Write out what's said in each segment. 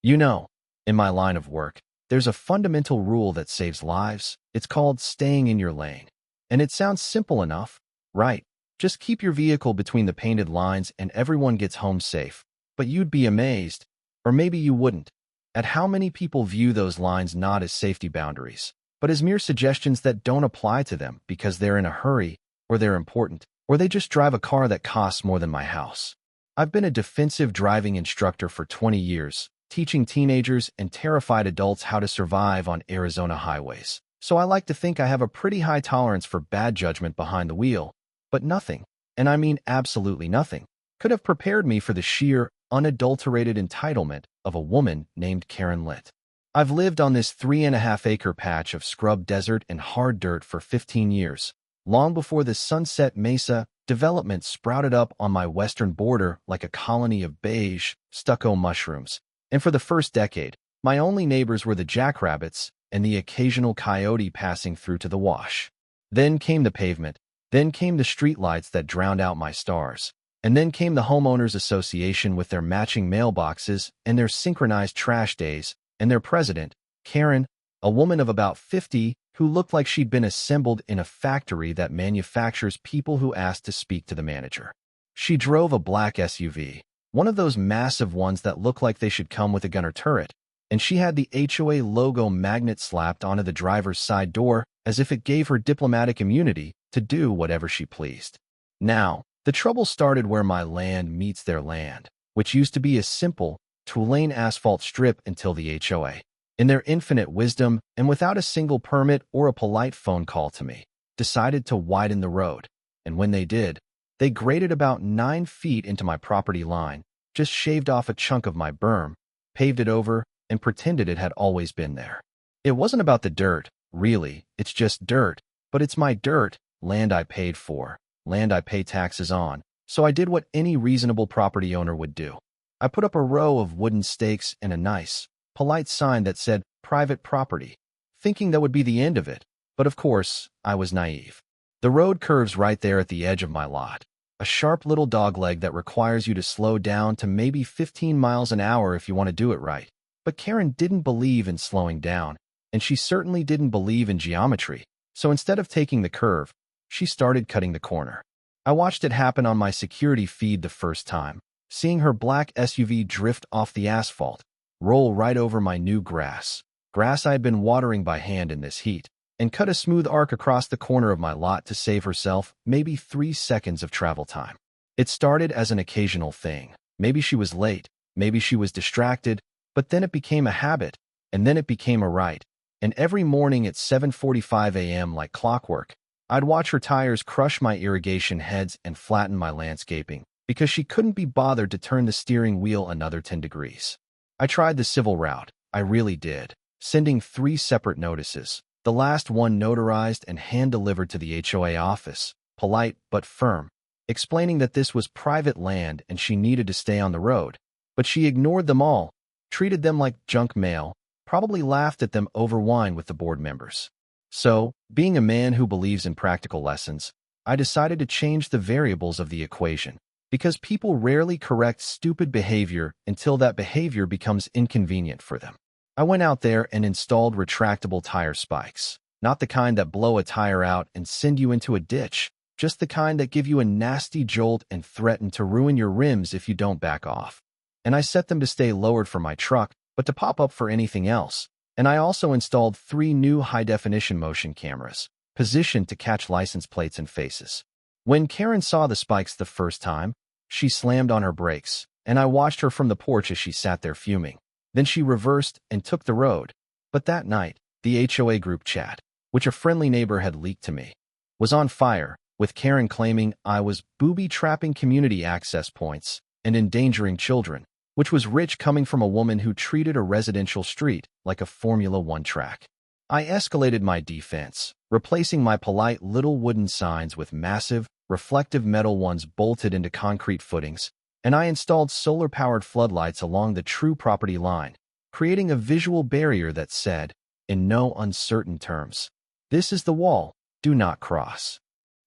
You know, in my line of work, there's a fundamental rule that saves lives. It's called staying in your lane. And it sounds simple enough, right? Just keep your vehicle between the painted lines and everyone gets home safe. But you'd be amazed, or maybe you wouldn't, at how many people view those lines not as safety boundaries, but as mere suggestions that don't apply to them because they're in a hurry, or they're important, or they just drive a car that costs more than my house. I've been a defensive driving instructor for 20 years, teaching teenagers and terrified adults how to survive on Arizona highways. So I like to think I have a pretty high tolerance for bad judgment behind the wheel, but nothing, and I mean absolutely nothing, could have prepared me for the sheer, unadulterated entitlement of a woman named Karen Litt. I've lived on this 3.5-acre patch of scrub desert and hard dirt for 15 years, long before the Sunset Mesa development sprouted up on my western border like a colony of beige, stucco mushrooms. And for the first decade, my only neighbors were the jackrabbits and the occasional coyote passing through to the wash. Then came the pavement, then came the streetlights that drowned out my stars, and then came the homeowners association with their matching mailboxes and their synchronized trash days, and their president, Karen, a woman of about 50 who looked like she'd been assembled in a factory that manufactures people who ask to speak to the manager. She drove a black SUV, one of those massive ones that look like they should come with a gunner turret, and she had the HOA logo magnet slapped onto the driver's side door as if it gave her diplomatic immunity to do whatever she pleased. Now, the trouble started where my land meets their land, which used to be a simple, two-lane asphalt strip until the HOA, in their infinite wisdom and without a single permit or a polite phone call to me, decided to widen the road. And when they did, they graded about 9 feet into my property line, just shaved off a chunk of my berm, paved it over, and pretended it had always been there. It wasn't about the dirt, really, it's just dirt, but it's my dirt, land I paid for, land I pay taxes on, so I did what any reasonable property owner would do. I put up a row of wooden stakes and a nice, polite sign that said private property, thinking that would be the end of it, but of course, I was naive. The road curves right there at the edge of my lot, a sharp little dogleg that requires you to slow down to maybe 15 miles an hour if you want to do it right. But Karen didn't believe in slowing down, and she certainly didn't believe in geometry, so instead of taking the curve, she started cutting the corner. I watched it happen on my security feed the first time, seeing her black SUV drift off the asphalt, roll right over my new grass I had been watering by hand in this heat, and cut a smooth arc across the corner of my lot to save herself maybe 3 seconds of travel time. It started as an occasional thing. Maybe she was late, maybe she was distracted, but then it became a habit, and then it became a right. And every morning at 7:45 a.m. like clockwork, I'd watch her tires crush my irrigation heads and flatten my landscaping, because she couldn't be bothered to turn the steering wheel another 10 degrees. I tried the civil route, I really did, sending 3 separate notices, the last one notarized and hand-delivered to the HOA office, polite but firm, explaining that this was private land and she needed to stay on the road. But she ignored them all, treated them like junk mail, probably laughed at them over wine with the board members. So, being a man who believes in practical lessons, I decided to change the variables of the equation, because people rarely correct stupid behavior until that behavior becomes inconvenient for them. I went out there and installed retractable tire spikes, not the kind that blow a tire out and send you into a ditch, just the kind that give you a nasty jolt and threaten to ruin your rims if you don't back off. And I set them to stay lowered for my truck, but to pop up for anything else. And I also installed 3 new high-definition motion cameras, positioned to catch license plates and faces. When Karen saw the spikes the first time, she slammed on her brakes, and I watched her from the porch as she sat there fuming. Then she reversed and took the road. But that night, the HOA group chat, which a friendly neighbor had leaked to me, was on fire, with Karen claiming I was booby-trapping community access points and endangering children, which was rich coming from a woman who treated a residential street like a Formula One track. I escalated my defense, replacing my polite little wooden signs with massive, reflective metal ones bolted into concrete footings, and I installed solar-powered floodlights along the true property line, creating a visual barrier that said, in no uncertain terms, "This is the wall, do not cross."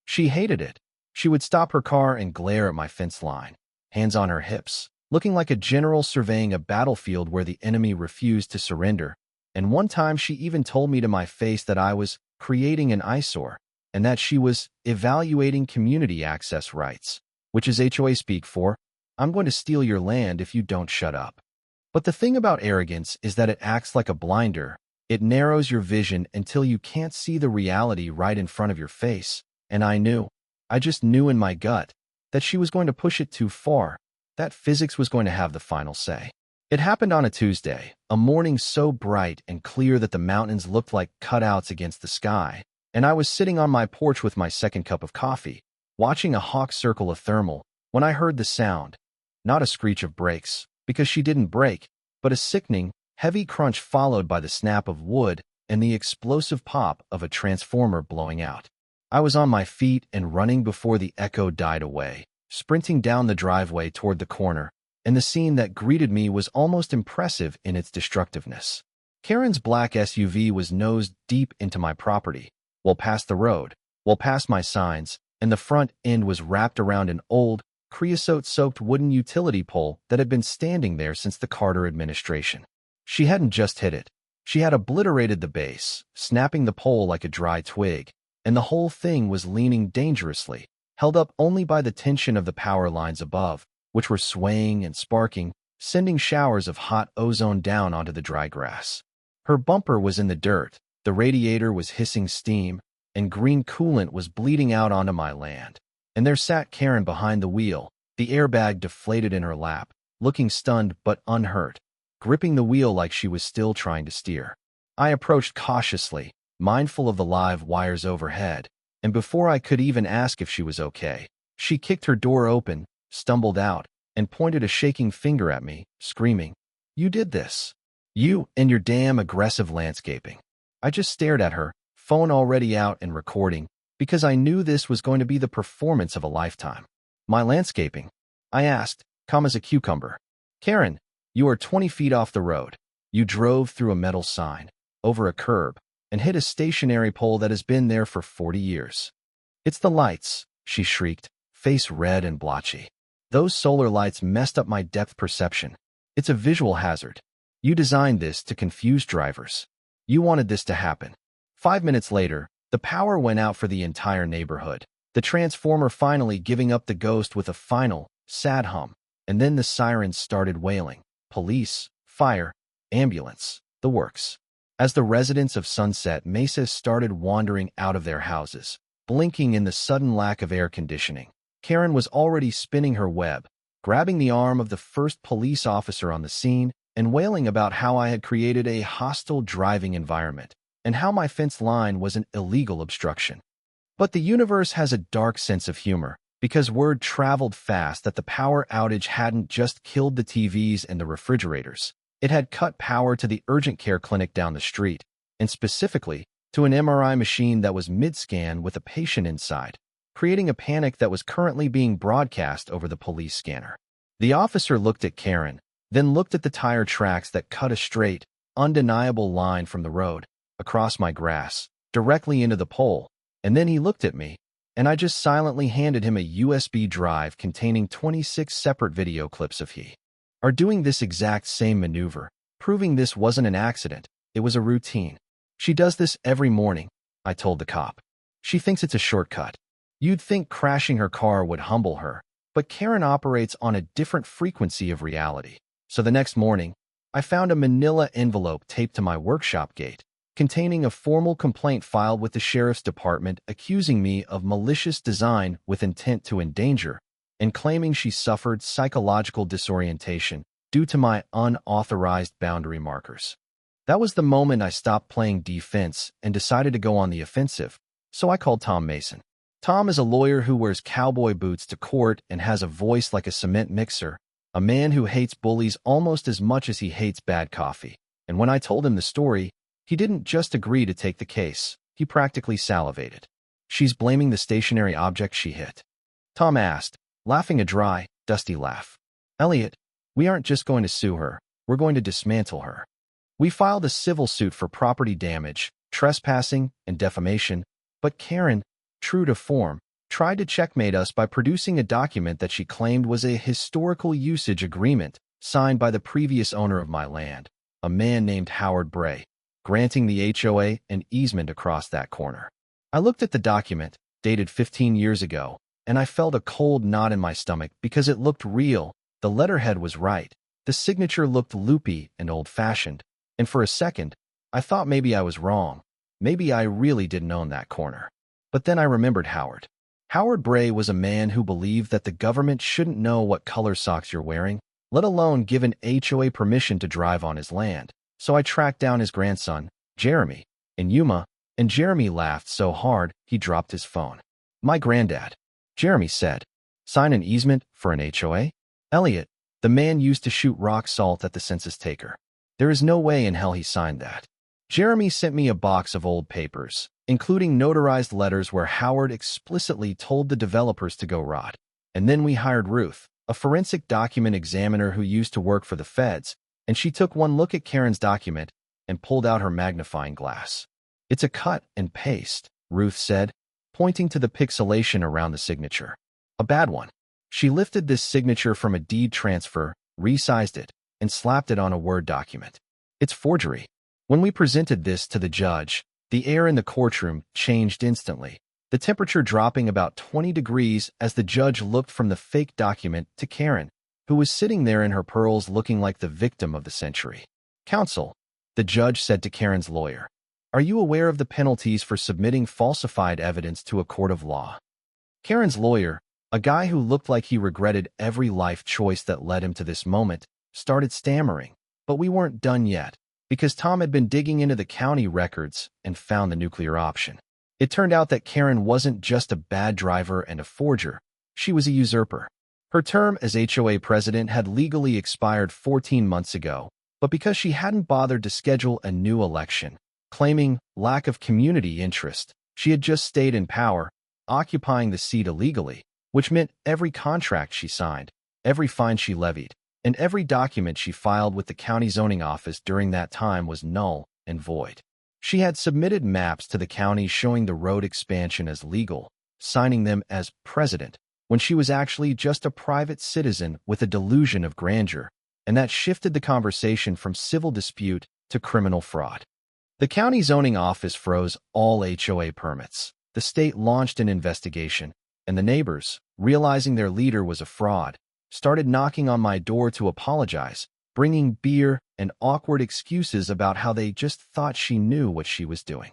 She hated it. She would stop her car and glare at my fence line, hands on her hips, looking like a general surveying a battlefield where the enemy refused to surrender. And one time she even told me to my face that I was creating an eyesore and that she was evaluating community access rights, which is HOA speak for, "I'm going to steal your land if you don't shut up." But the thing about arrogance is that it acts like a blinder. It narrows your vision until you can't see the reality right in front of your face. And I just knew in my gut that she was going to push it too far, that physics was going to have the final say. It happened on a Tuesday, a morning so bright and clear that the mountains looked like cutouts against the sky, and I was sitting on my porch with my second cup of coffee, watching a hawk circle a thermal, when I heard the sound, not a screech of brakes, because she didn't brake, but a sickening, heavy crunch followed by the snap of wood and the explosive pop of a transformer blowing out. I was on my feet and running before the echo died away, sprinting down the driveway toward the corner, and the scene that greeted me was almost impressive in its destructiveness. Karen's black SUV was nose deep into my property, well past the road, well past my signs, and the front end was wrapped around an old, creosote-soaked wooden utility pole that had been standing there since the Carter administration. She hadn't just hit it. She had obliterated the base, snapping the pole like a dry twig, and the whole thing was leaning dangerously, held up only by the tension of the power lines above, which were swaying and sparking, sending showers of hot ozone down onto the dry grass. Her bumper was in the dirt, the radiator was hissing steam, and green coolant was bleeding out onto my land. And there sat Karen behind the wheel, the airbag deflated in her lap, looking stunned but unhurt, gripping the wheel like she was still trying to steer. I approached cautiously, mindful of the live wires overhead, and before I could even ask if she was okay, she kicked her door open, stumbled out, and pointed a shaking finger at me, screaming, "You did this. You and your damn aggressive landscaping." I just stared at her, phone already out and recording, because I knew this was going to be the performance of a lifetime. "My landscaping?" I asked, calm as a cucumber. "Karen, you are 20 feet off the road. You drove through a metal sign, over a curb, and hit a stationary pole that has been there for 40 years. It's the lights," she shrieked, face red and blotchy. "Those solar lights messed up my depth perception. It's a visual hazard. You designed this to confuse drivers. You wanted this to happen." 5 minutes later, the power went out for the entire neighborhood, the transformer finally giving up the ghost with a final, sad hum, and then the sirens started wailing. Police, fire, ambulance, the works. As the residents of Sunset Mesa started wandering out of their houses, blinking in the sudden lack of air conditioning, Karen was already spinning her web, grabbing the arm of the first police officer on the scene and wailing about how I had created a hostile driving environment and how my fence line was an illegal obstruction. But the universe has a dark sense of humor, because word traveled fast that the power outage hadn't just killed the TVs and the refrigerators. It had cut power to the urgent care clinic down the street, and specifically to an MRI machine that was mid-scan with a patient inside, creating a panic that was currently being broadcast over the police scanner. The officer looked at Karen, then looked at the tire tracks that cut a straight, undeniable line from the road, across my grass, directly into the pole, and then he looked at me, and I just silently handed him a USB drive containing 26 separate video clips of he are doing this exact same maneuver, proving this wasn't an accident, it was a routine. "She does this every morning," I told the cop. "She thinks it's a shortcut. You'd think crashing her car would humble her, but Karen operates on a different frequency of reality." So the next morning, I found a manila envelope taped to my workshop gate, containing a formal complaint filed with the sheriff's department accusing me of malicious design with intent to endanger, and claiming she suffered psychological disorientation due to my unauthorized boundary markers. That was the moment I stopped playing defense and decided to go on the offensive, so I called Tom Mason. Tom is a lawyer who wears cowboy boots to court and has a voice like a cement mixer, a man who hates bullies almost as much as he hates bad coffee. And when I told him the story, he didn't just agree to take the case, he practically salivated. "She's blaming the stationary object she hit?" Tom asked, laughing a dry, dusty laugh. "Elliot, we aren't just going to sue her, we're going to dismantle her. We filed a civil suit for property damage, trespassing, and defamation, but Karen, true to form, tried to checkmate us by producing a document that she claimed was a historical usage agreement signed by the previous owner of my land, a man named Howard Bray, granting the HOA an easement across that corner. I looked at the document, dated 15 years ago, and I felt a cold knot in my stomach because it looked real. The letterhead was right. The signature looked loopy and old-fashioned, and for a second, I thought maybe I was wrong. Maybe I really didn't own that corner. But then I remembered Howard. Howard Bray was a man who believed that the government shouldn't know what color socks you're wearing, let alone give an HOA permission to drive on his land. So I tracked down his grandson, Jeremy, in Yuma, and Jeremy laughed so hard he dropped his phone. "My granddad," Jeremy said. "Sign an easement for an HOA? Elliot, the man used to shoot rock salt at the census taker. There is no way in hell he signed that." Jeremy sent me a box of old papers, including notarized letters where Howard explicitly told the developers to go rot. And then we hired Ruth, a forensic document examiner who used to work for the feds, and she took one look at Karen's document and pulled out her magnifying glass. "It's a cut and paste," Ruth said, pointing to the pixelation around the signature. "A bad one." She lifted this signature from a deed transfer, resized it, and slapped it on a Word document. "It's forgery." When we presented this to the judge, the air in the courtroom changed instantly, the temperature dropping about 20 degrees as the judge looked from the fake document to Karen, who was sitting there in her pearls looking like the victim of the century. "Counsel," the judge said to Karen's lawyer, "are you aware of the penalties for submitting falsified evidence to a court of law?" Karen's lawyer, a guy who looked like he regretted every life choice that led him to this moment, started stammering. But we weren't done yet, because Tom had been digging into the county records and found the nuclear option. It turned out that Karen wasn't just a bad driver and a forger, she was a usurper. Her term as HOA president had legally expired 14 months ago, but because she hadn't bothered to schedule a new election, claiming lack of community interest, she had just stayed in power, occupying the seat illegally, which meant every contract she signed, every fine she levied, and every document she filed with the county zoning office during that time was null and void. She had submitted maps to the county showing the road expansion as legal, signing them as president, when she was actually just a private citizen with a delusion of grandeur, and that shifted the conversation from civil dispute to criminal fraud. The county zoning office froze all HOA permits. The state launched an investigation, and the neighbors, realizing their leader was a fraud, started knocking on my door to apologize, bringing beer and awkward excuses about how they just thought she knew what she was doing.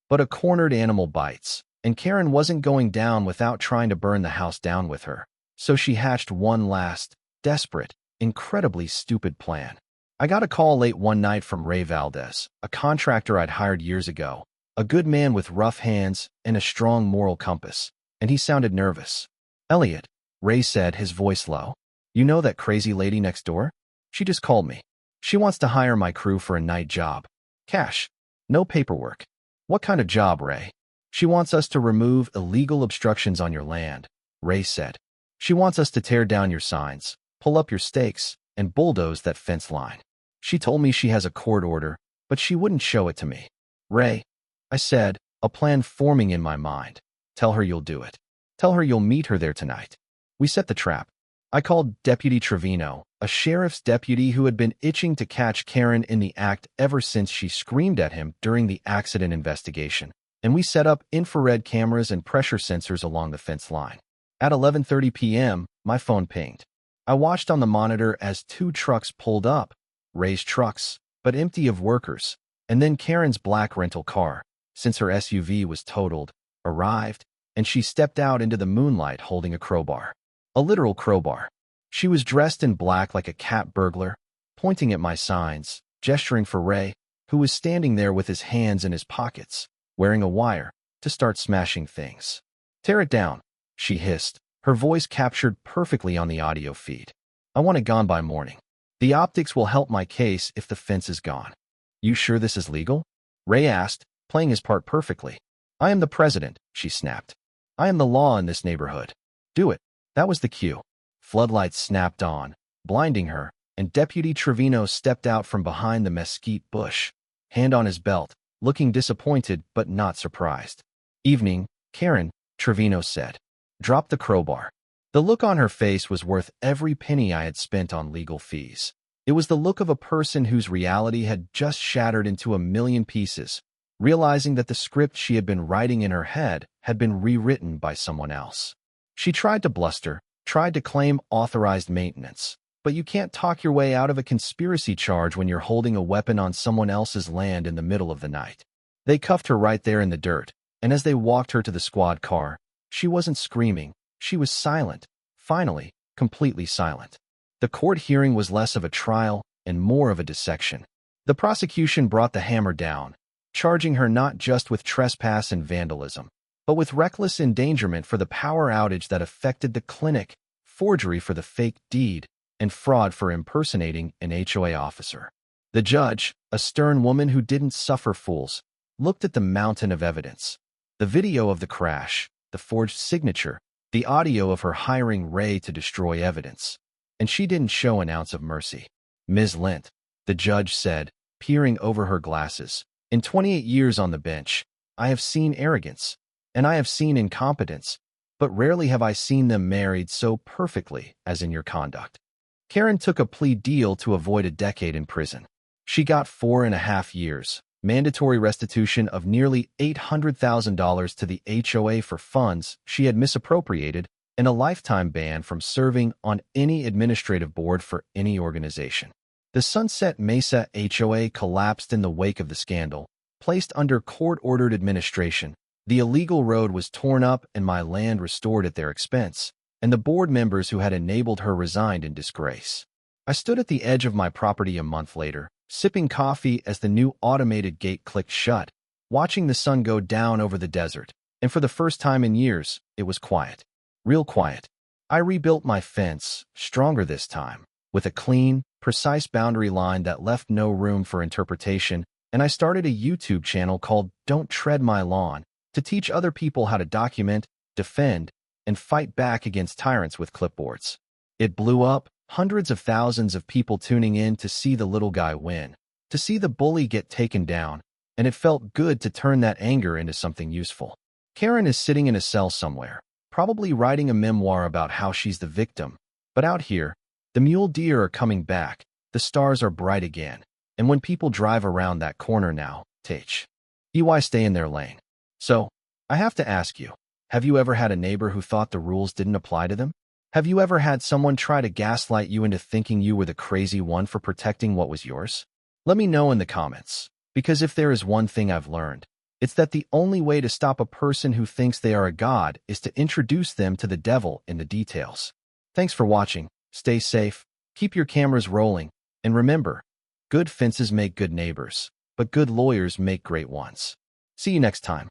But a cornered animal bites, and Karen wasn't going down without trying to burn the house down with her, so she hatched one last, desperate, incredibly stupid plan. I got a call late one night from Ray Valdez, a contractor I'd hired years ago, a good man with rough hands and a strong moral compass, and he sounded nervous. "Elliot," Ray said, his voice low, "you know that crazy lady next door? She just called me. She wants to hire my crew for a night job. Cash. No paperwork." "What kind of job, Ray?" "She wants us to remove illegal obstructions on your land," Ray said. "She wants us to tear down your signs, pull up your stakes, and bulldoze that fence line. She told me she has a court order, but she wouldn't show it to me." "Ray," I said, a plan forming in my mind. "Tell her you'll do it. Tell her you'll meet her there tonight." We set the trap. I called Deputy Trevino, a sheriff's deputy who had been itching to catch Karen in the act ever since she screamed at him during the accident investigation, and we set up infrared cameras and pressure sensors along the fence line. At 11:30 p.m., my phone pinged. I watched on the monitor as two trucks pulled up, Ray's trucks, but empty of workers, and then Karen's black rental car, since her SUV was totaled, arrived, and she stepped out into the moonlight holding a crowbar. A literal crowbar. She was dressed in black like a cat burglar, pointing at my signs, gesturing for Ray, who was standing there with his hands in his pockets, wearing a wire, to start smashing things. "Tear it down," she hissed, her voice captured perfectly on the audio feed. "I want it gone by morning. The optics will help my case if the fence is gone." "You sure this is legal?" Ray asked, playing his part perfectly. "I am the president," she snapped. "I am the law in this neighborhood. Do it." That was the cue. Floodlights snapped on, blinding her, and Deputy Trevino stepped out from behind the mesquite bush, hand on his belt, looking disappointed but not surprised. "Evening, Karen," Trevino said. Drop the crowbar. The look on her face was worth every penny I had spent on legal fees. It was the look of a person whose reality had just shattered into a million pieces, realizing that the script she had been writing in her head had been rewritten by someone else. She tried to bluster, tried to claim authorized maintenance, but you can't talk your way out of a conspiracy charge when you're holding a weapon on someone else's land in the middle of the night. They cuffed her right there in the dirt, and as they walked her to the squad car, she wasn't screaming, she was silent, finally, completely silent. The court hearing was less of a trial and more of a dissection. The prosecution brought the hammer down, charging her not just with trespass and vandalism, but with reckless endangerment for the power outage that affected the clinic, forgery for the fake deed, and fraud for impersonating an HOA officer. The judge, a stern woman who didn't suffer fools, looked at the mountain of evidence. The video of the crash, the forged signature, the audio of her hiring Ray to destroy evidence. And she didn't show an ounce of mercy. Ms. Lint, the judge said, peering over her glasses, in 28 years on the bench, I have seen arrogance, and I have seen incompetence, but rarely have I seen them married so perfectly as in your conduct. Karen took a plea deal to avoid a decade in prison. She got 4.5 years, mandatory restitution of nearly $800,000 to the HOA for funds she had misappropriated, and a lifetime ban from serving on any administrative board for any organization. The Sunset Mesa HOA collapsed in the wake of the scandal, placed under court-ordered administration. The illegal road was torn up and my land restored at their expense, and the board members who had enabled her resigned in disgrace. I stood at the edge of my property a month later, sipping coffee as the new automated gate clicked shut, watching the sun go down over the desert, and for the first time in years, it was quiet. Real quiet. I rebuilt my fence, stronger this time, with a clean, precise boundary line that left no room for interpretation, and I started a YouTube channel called Don't Tread My Lawn to teach other people how to document, defend, and fight back against tyrants with clipboards. It blew up, hundreds of thousands of people tuning in to see the little guy win, to see the bully get taken down, and it felt good to turn that anger into something useful. Karen is sitting in a cell somewhere, probably writing a memoir about how she's the victim. But out here, the mule deer are coming back, the stars are bright again, and when people drive around that corner now, EY stay in their lane. So, I have to ask you, have you ever had a neighbor who thought the rules didn't apply to them? Have you ever had someone try to gaslight you into thinking you were the crazy one for protecting what was yours? Let me know in the comments, because if there is one thing I've learned, it's that the only way to stop a person who thinks they are a god is to introduce them to the devil in the details. Thanks for watching, stay safe, keep your cameras rolling, and remember, good fences make good neighbors, but good lawyers make great ones. See you next time.